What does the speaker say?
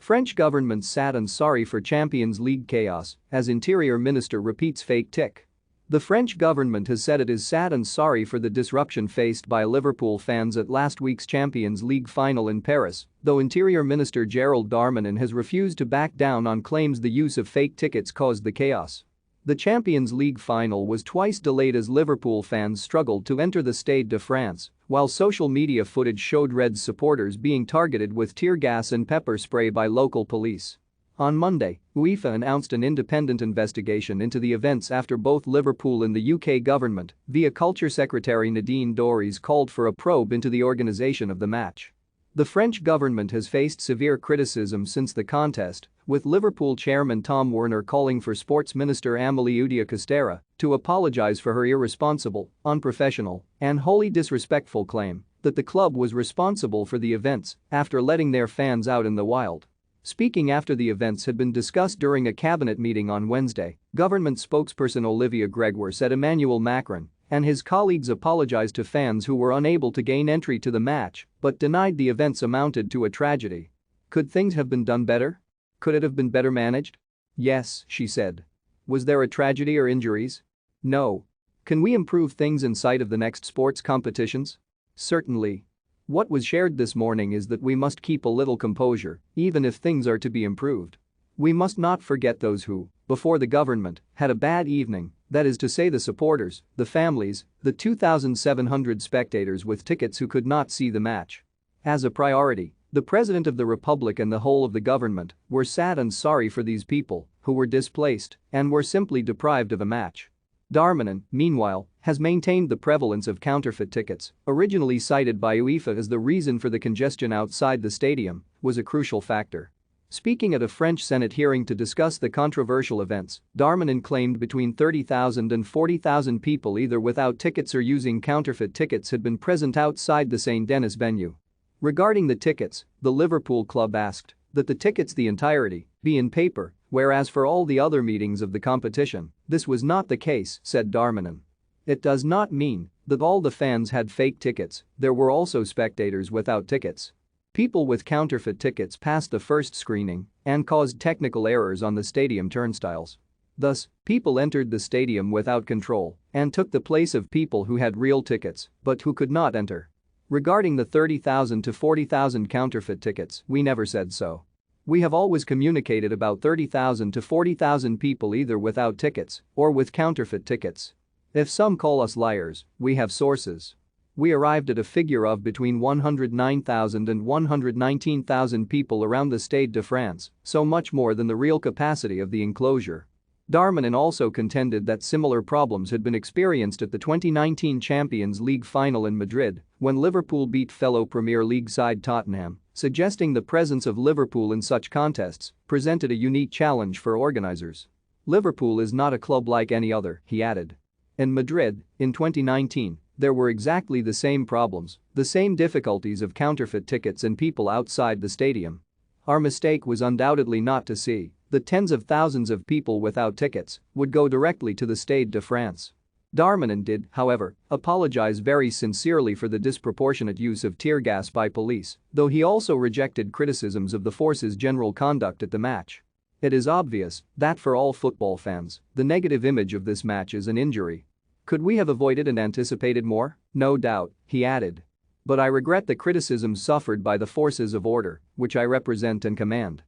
French government sad and sorry for Champions League chaos as Interior Minister repeats fake tick. The French government has said it is sad and sorry for the disruption faced by Liverpool fans at last week's Champions League final in Paris, though Interior Minister Gerald Darmanin has refused to back down on claims the use of fake tickets caused the chaos. The Champions League final was twice delayed as Liverpool fans struggled to enter the Stade de France, while social media footage showed Reds supporters being targeted with tear gas and pepper spray by local police. On Monday, UEFA announced an independent investigation into the events after both Liverpool and the UK government, via Culture Secretary Nadine Dorries, called for a probe into the organisation of the match. The French government has faced severe criticism since the contest, with Liverpool chairman Tom Werner calling for Sports Minister Amélie Oudéa-Castéra to apologise for her irresponsible, unprofessional, and wholly disrespectful claim that the club was responsible for the events after letting their fans out in the wild. Speaking after the events had been discussed during a cabinet meeting on Wednesday, government spokesperson Olivia Gregoire said Emmanuel Macron and his colleagues apologized to fans who were unable to gain entry to the match but denied the events amounted to a tragedy. Could things have been done better? Could it have been better managed? Yes, she said. Was there a tragedy or injuries? No. Can we improve things in sight of the next sports competitions? Certainly. What was shared this morning is that we must keep a little composure, even if things are to be improved. We must not forget those who, before the government, had a bad evening, that is to say the supporters, the families, the 2,700 spectators with tickets who could not see the match. As a priority, the President of the Republic and the whole of the government were sad and sorry for these people who were displaced and were simply deprived of a match. Darmanin, meanwhile, has maintained the prevalence of counterfeit tickets, originally cited by UEFA as the reason for the congestion outside the stadium, was a crucial factor. Speaking at a French Senate hearing to discuss the controversial events, Darmanin claimed between 30,000 and 40,000 people either without tickets or using counterfeit tickets had been present outside the St. Denis venue. Regarding the tickets, the Liverpool club asked that the tickets the entirety be in paper, whereas for all the other meetings of the competition, this was not the case, said Darmanin. It does not mean that all the fans had fake tickets, there were also spectators without tickets. People with counterfeit tickets passed the first screening and caused technical errors on the stadium turnstiles. Thus, people entered the stadium without control and took the place of people who had real tickets but who could not enter. Regarding the 30,000 to 40,000 counterfeit tickets, we never said so. We have always communicated about 30,000 to 40,000 people either without tickets or with counterfeit tickets. If some call us liars, we have sources. We arrived at a figure of between 109,000 and 119,000 people around the Stade de France, so much more than the real capacity of the enclosure. Darmanin also contended that similar problems had been experienced at the 2019 Champions League final in Madrid when Liverpool beat fellow Premier League side Tottenham, suggesting the presence of Liverpool in such contests presented a unique challenge for organisers. Liverpool is not a club like any other, he added. In Madrid, in 2019, there were exactly the same problems, the same difficulties of counterfeit tickets and people outside the stadium. Our mistake was undoubtedly not to see that tens of thousands of people without tickets would go directly to the Stade de France. Darmanin did, however, apologize very sincerely for the disproportionate use of tear gas by police, though he also rejected criticisms of the force's general conduct at the match. It is obvious that for all football fans, the negative image of this match is an injury. Could we have avoided and anticipated more? No doubt, he added. But I regret the criticisms suffered by the forces of order, which I represent and command.